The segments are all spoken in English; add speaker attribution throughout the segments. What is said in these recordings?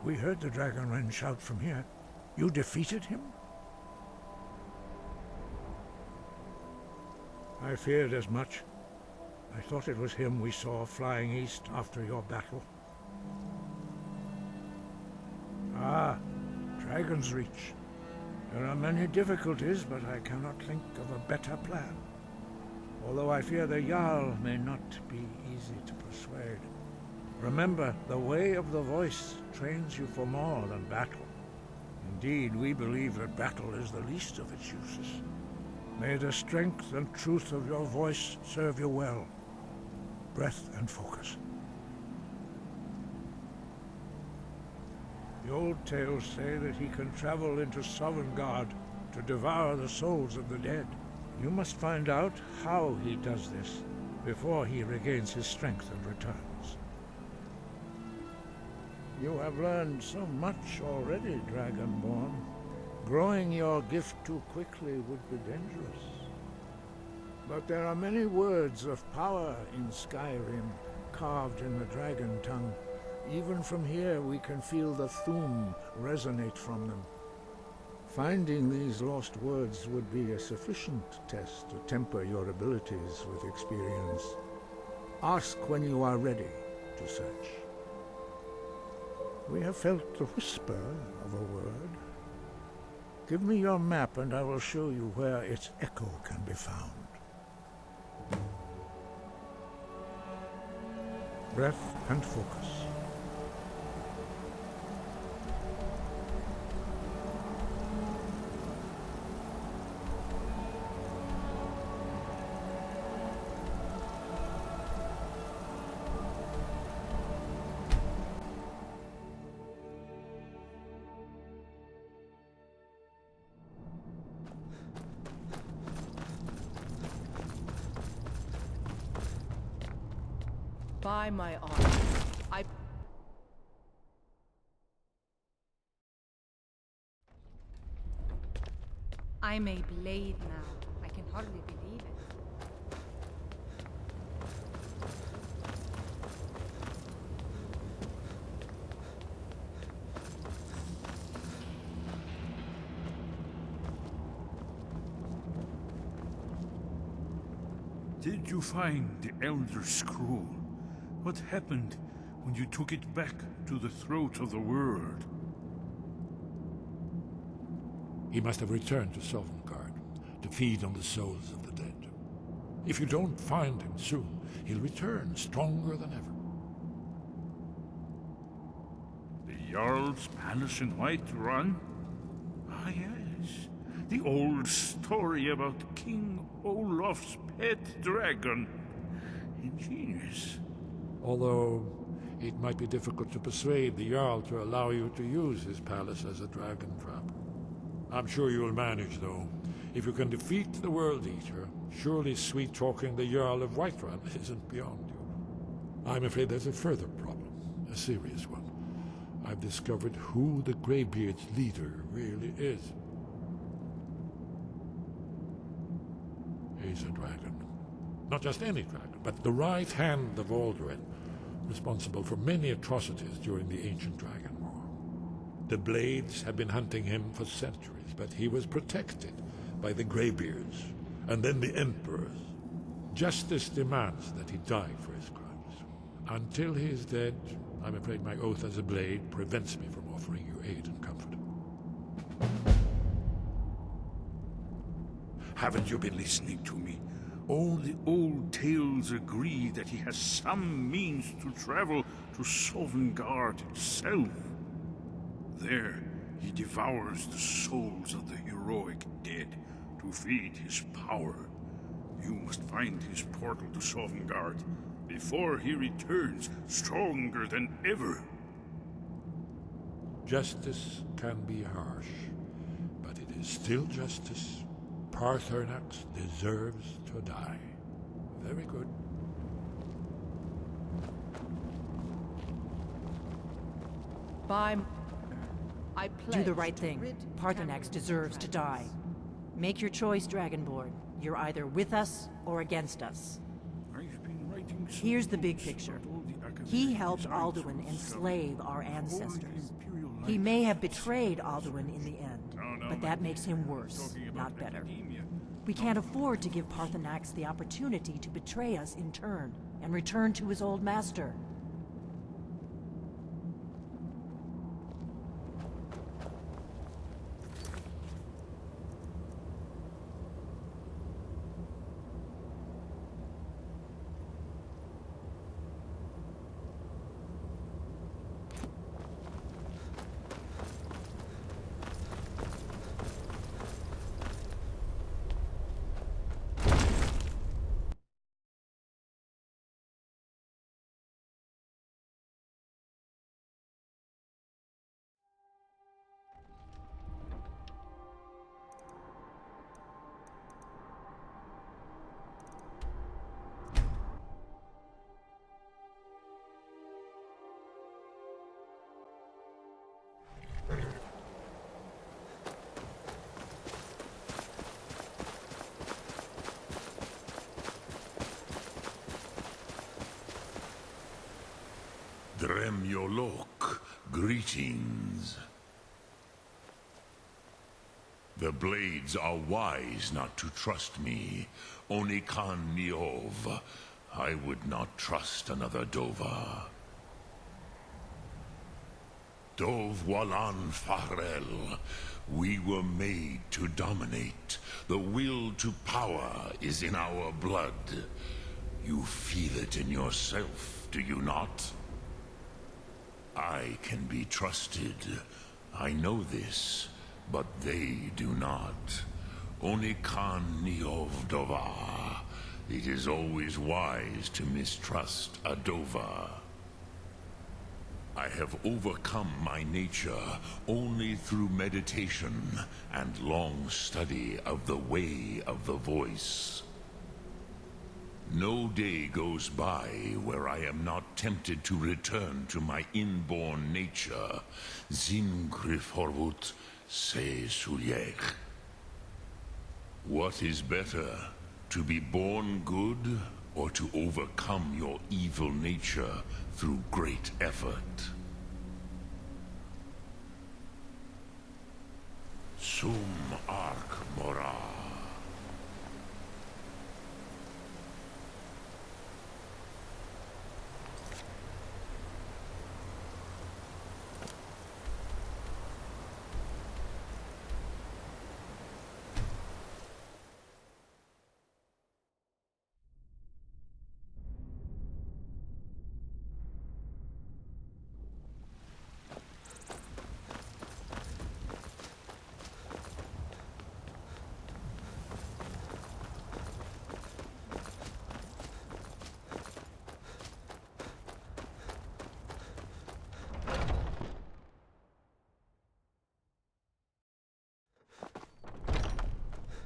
Speaker 1: We heard the Dragonren shout from here. You defeated him? I feared as much. I thought it was him we saw flying east after your battle. Ah, Dragonsreach. There are many difficulties, but I cannot think of a better plan. Although I fear the Jarl may not be easy to persuade. Remember, the way of the voice trains you for more than battle. Indeed, we believe that battle is the least of its uses. May the strength and truth of your voice serve you well. Breath and focus. The old tales say that he can travel into Sovngarde to devour the souls of the dead. You must find out how he does this before he regains his strength and returns. You have learned so much already, Dragonborn. Growing your gift too quickly would be dangerous. But there are many words of power in Skyrim, carved in the dragon tongue. Even from here we can feel the Thu'um resonate from them. Finding these lost words would be a sufficient test to temper your abilities with experience. Ask when you are ready to search. We have felt the whisper of a word. Give me your map and I will show you where its echo can be found. Breath and focus.
Speaker 2: By my honor,
Speaker 3: I'm a blade now. I can hardly believe it.
Speaker 4: Did you find the Elder Scroll? What happened when you took it back to the throat of the world?
Speaker 1: He must have returned to Sovngarde to feed on the souls of the dead. If you don't find him soon, he'll return stronger than ever.
Speaker 4: The Jarl's palace in Whiterun? Ah, yes. The old story about King Olaf's pet dragon. Ingenious.
Speaker 1: Although it might be difficult to persuade the Jarl to allow you to use his palace as a dragon trap. I'm sure you'll manage, though. If you can defeat the World Eater, surely sweet-talking the Jarl of Whiterun isn't beyond you. I'm afraid there's a further problem, a serious one. I've discovered who the Greybeard's leader really is. He's a dragon. Not just any dragon, but the right hand of Alduin, responsible for many atrocities during the ancient Dragon War. The Blades have been hunting him for centuries, but he was protected by the Greybeards, and then the Emperors. Justice demands that he die for his crimes. Until he is dead, I'm afraid my oath as a Blade prevents me from offering you aid and comfort.
Speaker 4: Haven't you been listening to me? All the old tales agree that he has some means to travel to Sovngarde itself. There, he devours the souls of the heroic dead to feed his power. You must find his portal to Sovngarde before he returns stronger than ever.
Speaker 1: Justice can be harsh, but it is still justice. Paarthurnax deserves to die. Very good.
Speaker 2: I
Speaker 3: Do the right thing. Paarthurnax deserves to die. Make your choice, Dragonborn. You're either with us or against us. Here's the big picture. He helped Alduin enslave our ancestors. He may have betrayed Alduin in the end, but that makes him worse, not better. We can't afford to give Parthenax the opportunity to betray us in turn, and return to his old master.
Speaker 5: Dremyolok, greetings. The blades are wise not to trust me. Onikan Niov. I would not trust another Dova. Dov Walan Farel. We were made to dominate. The will to power is in our blood. You feel it in yourself, do you not? I can be trusted. I know this, but they do not. Onikan Niov Dova. It is always wise to mistrust a Dova. I have overcome my nature only through meditation and long study of the way of the voice. No day goes by where I am not tempted to return to my inborn nature. Zimgriforvut se suliech. What is better, to be born good, or to overcome your evil nature through great effort? Sum arc mora.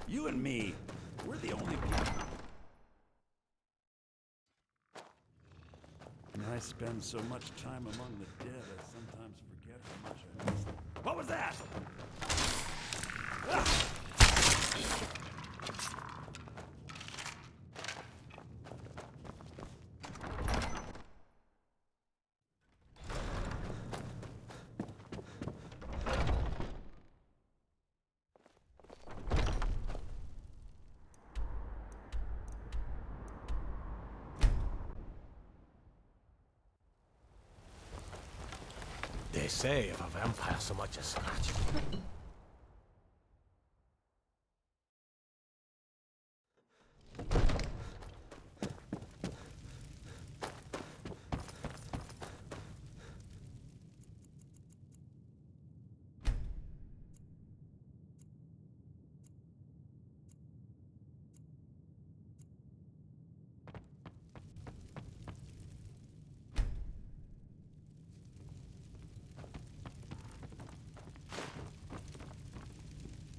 Speaker 6: You and me, we're the only people. I spend so much time among the dead, I sometimes forget how much I miss them. What was that? Ah!
Speaker 7: They say if a vampire so much as scratch.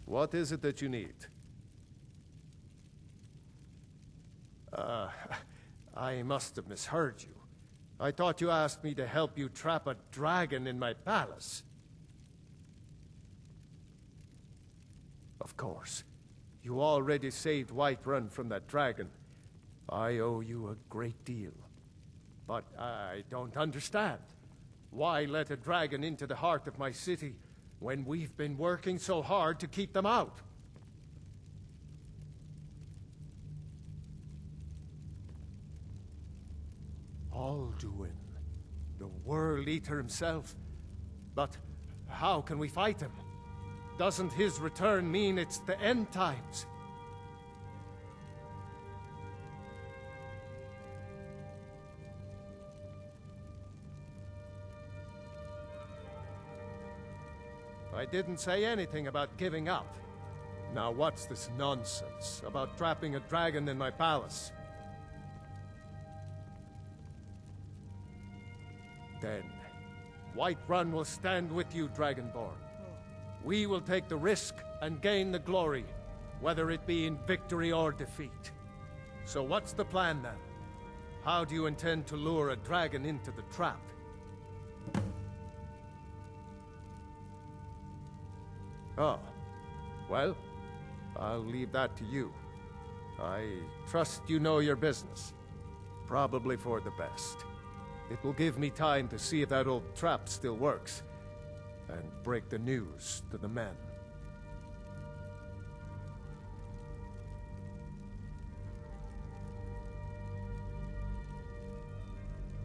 Speaker 8: What is it that you need? I must have misheard you. I thought you asked me to help you trap a dragon in my palace. Of course. You already saved Whiterun from that dragon. I owe you a great deal. But I don't understand. Why let a dragon into the heart of my city when we've been working so hard to keep them out? Alduin, the World Eater himself. But how can we fight him? Doesn't his return mean it's the end times? I didn't say anything about giving up. Now what's this nonsense about trapping a dragon in my palace? Then, Whiterun will stand with you, Dragonborn. We will take the risk and gain the glory, whether it be in victory or defeat. So what's the plan then? How do you intend to lure a dragon into the trap? Oh, well, I'll leave that to you. I trust you know your business. Probably for the best. It will give me time to see if that old trap still works, and break the news to the men.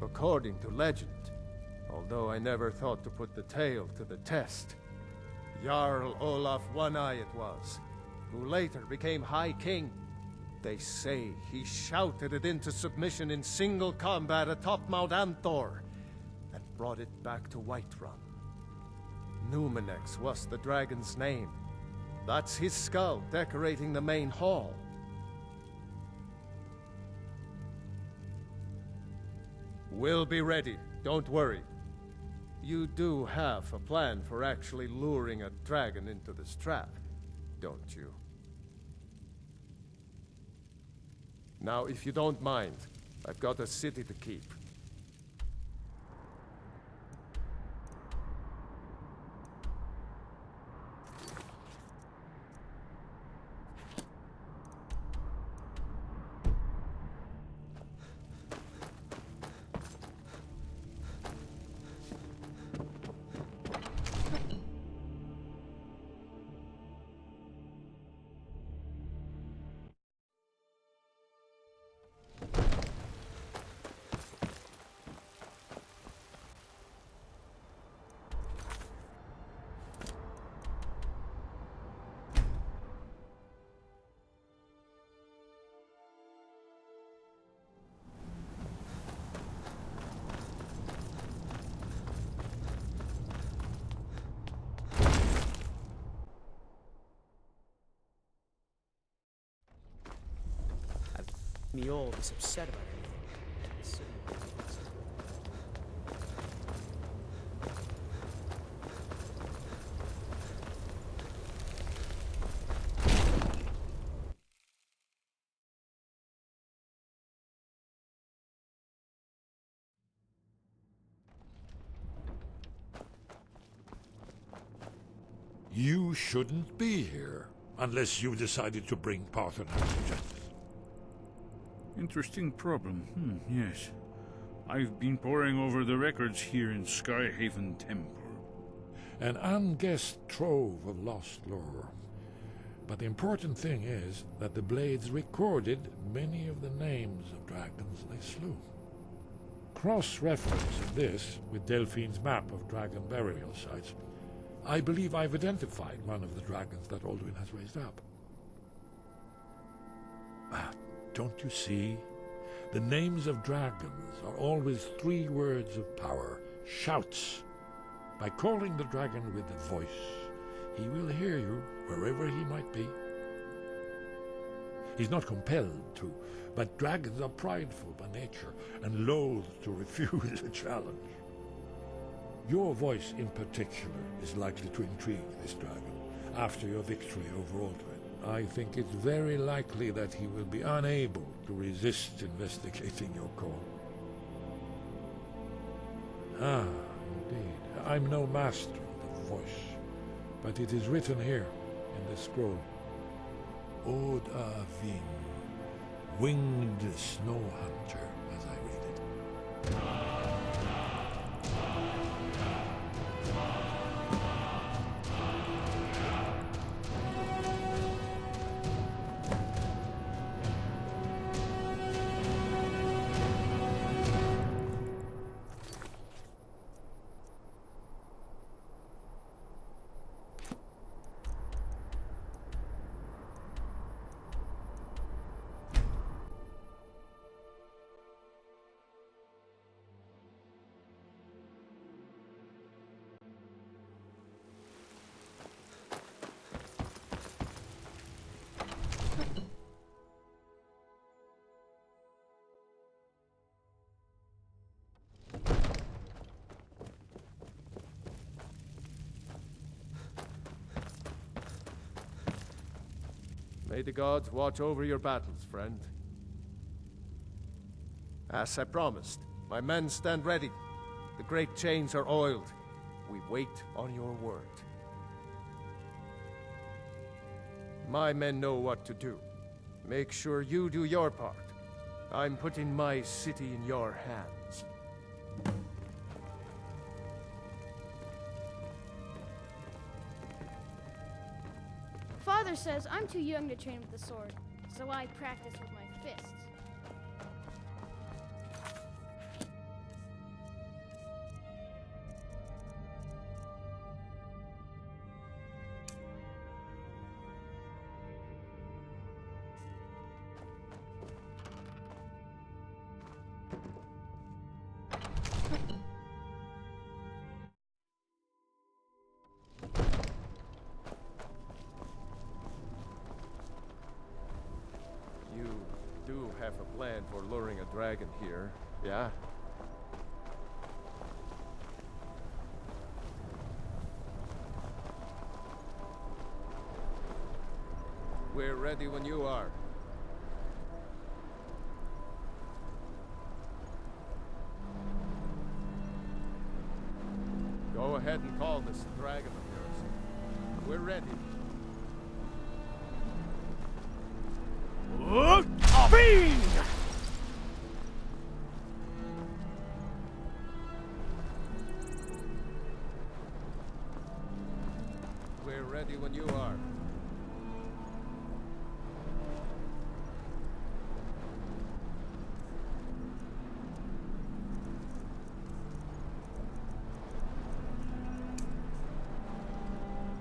Speaker 8: According to legend, although I never thought to put the tale to the test, Jarl Olaf One-Eye it was, who later became High King. They say he shouted it into submission in single combat atop Mount Anthor, and brought it back to Whiterun. Numenex was the dragon's name. That's his skull decorating the main hall. We'll be ready, don't worry. You do have a plan for actually luring a dragon into this trap, don't you? Now, if you don't mind, I've got a city to keep.
Speaker 7: Me all this upset about anything.
Speaker 5: You shouldn't be here, unless you decided to bring Parthenon to justice.
Speaker 4: Interesting problem. Yes. I've been poring over the records here in Skyhaven Temple.
Speaker 1: An unguessed trove of lost lore. But the important thing is that the Blades recorded many of the names of dragons they slew. Cross-referencing this with Delphine's map of dragon burial sites, I believe I've identified one of the dragons that Alduin has raised up. Don't you see? The names of dragons are always 3 words of power, shouts. By calling the dragon with a voice, he will hear you wherever he might be. He's not compelled to, but dragons are prideful by nature and loath to refuse a challenge. Your voice in particular is likely to intrigue this dragon after your victory over Alduin. I think it's very likely that he will be unable to resist investigating your call. Indeed. I'm no master of the voice, but it is written here in this scroll. Od Avin, winged snow hunter, as I read it.
Speaker 8: May the gods watch over your battles, friend. As I promised, my men stand ready. The great chains are oiled. We wait on your word. My men know what to do. Make sure you do your part. I'm putting my city in your hands.
Speaker 9: Father says I'm too young to train with the sword, so I practice with my fists.
Speaker 8: You do have a plan for luring a dragon here, yeah? We're ready when you are. Go ahead and call this dragon of yours. We're ready.
Speaker 7: Fiend!
Speaker 8: We're ready when you are.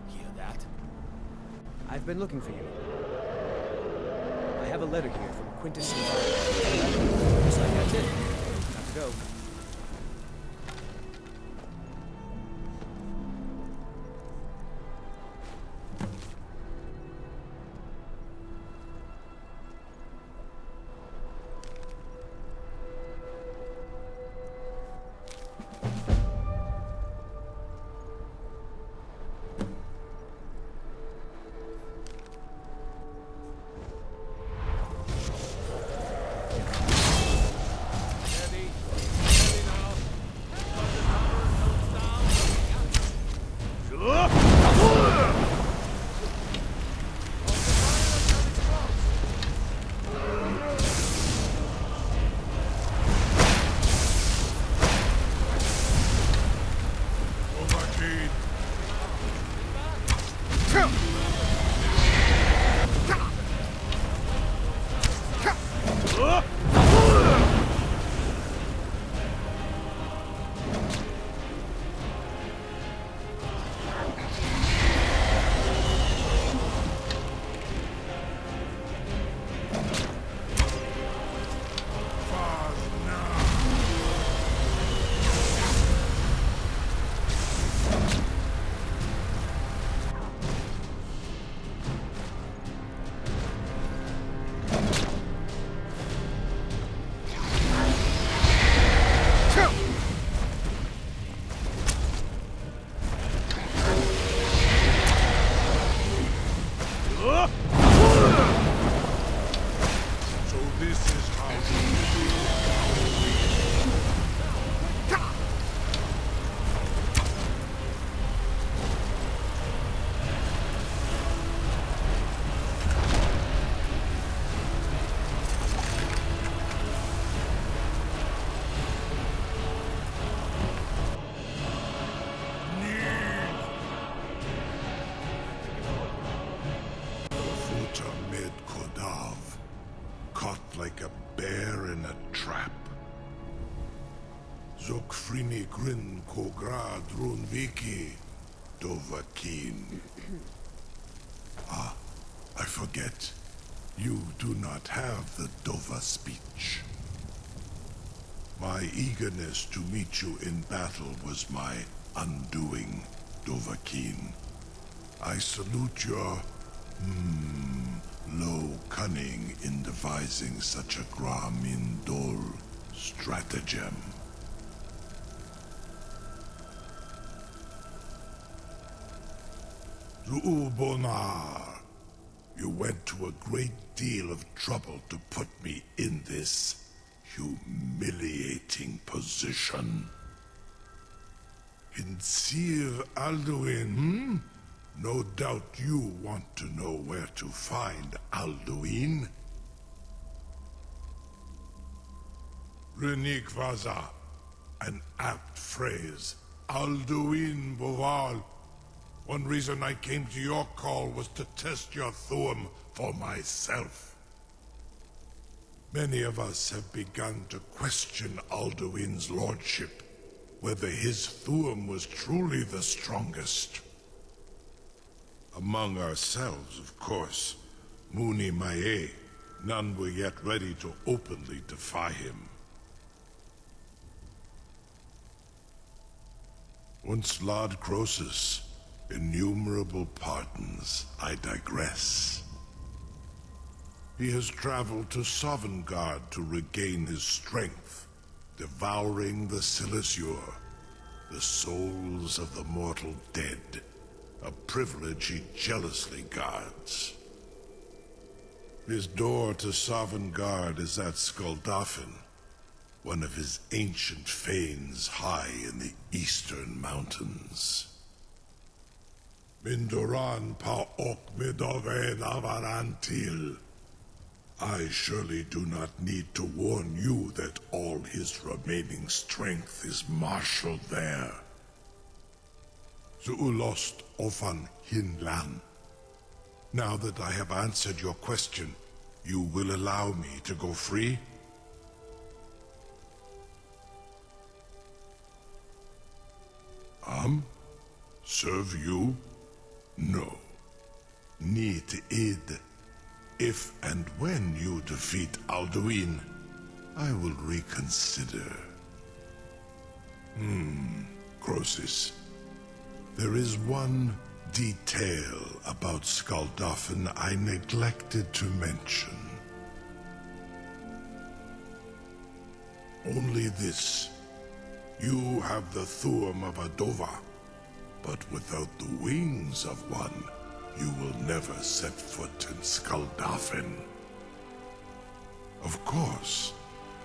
Speaker 7: Hear that? I've been looking for you. I have a letter here from Quintus Silvano. Looks like that's it. Time to go.
Speaker 5: Like a bear in a trap. Zokfrini grin kogra drunviki dovakin. Ah, I forget. You do not have the Dova speech. My eagerness to meet you in battle was my undoing, Dovahkiin. I salute your, low cunning in devising such a Gramin Dol stratagem. Zuubonar, You went to a great deal of trouble to put me in this humiliating position. In Sir Alduin, No doubt you want to know where to find Alduin. Renikvaza, an apt phrase. Alduin Boval. One reason I came to your call was to test your Thuum for myself. Many of us have begun to question Alduin's lordship, whether his Thuum was truly the strongest. Among ourselves, of course, Muni Mae, none were yet ready to openly defy him. Once Lord Croesus, innumerable pardons, I digress. He has traveled to Sovngarde to regain his strength, devouring the Silesure, the souls of the mortal dead, a privilege he jealously guards. His door to Sovngarde is at Skuldafn, one of his ancient fanes high in the eastern mountains. Mindoran pa ok midoven avarantil. I surely do not need to warn you that all his remaining strength is marshaled there. Zuulost ofan hinlan. Now that I have answered your question, you will allow me to go free? Serve you? No. Need id. If and when you defeat Alduin, I will reconsider. Croesus. There is one detail about Skuldafn I neglected to mention. Only this. You have the Thuum of a Dova, but without the wings of one, you will never set foot in Skuldafn. Of course,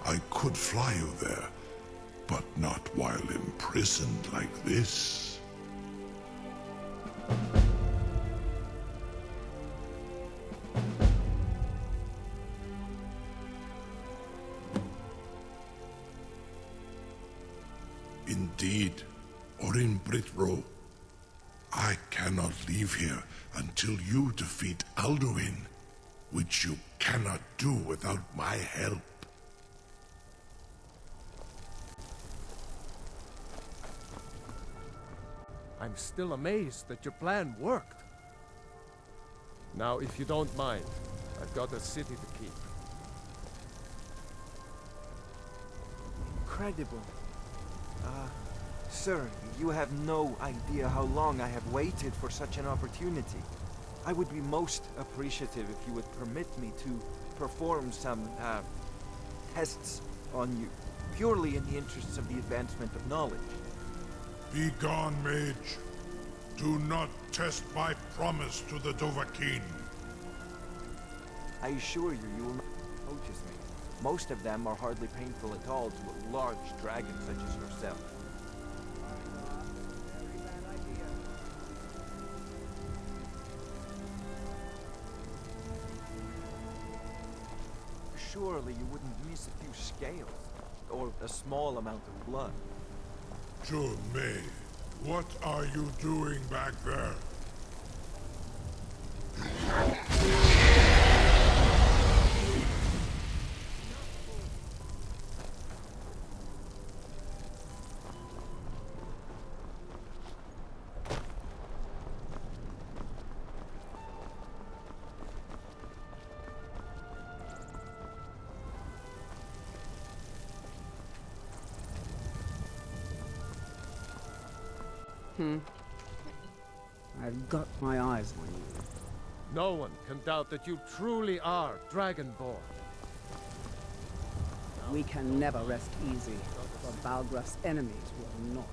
Speaker 5: I could fly you there, but not while imprisoned like this. Indeed, or in Britro, I cannot leave here until you defeat Alduin, which you cannot do without my help.
Speaker 8: I'm still amazed that your plan worked. Now, if you don't mind, I've got a city to keep.
Speaker 10: Incredible. Sir, you have no idea how long I have waited for such an opportunity. I would be most appreciative if you would permit me to perform some, tests on you, purely in the interests of the advancement of knowledge.
Speaker 5: Be gone, mage. Do not test my promise to the Dovahkiin.
Speaker 10: I assure you, you will not notice me. Most of them are hardly painful at all to a large dragon such as yourself. Surely you wouldn't miss a few scales, or a small amount of blood.
Speaker 5: May, what are you doing back there?
Speaker 11: I've got my eyes on you.
Speaker 8: No one can doubt that you truly are Dragonborn.
Speaker 11: We can never rest easy, for Balgraf's enemies will not.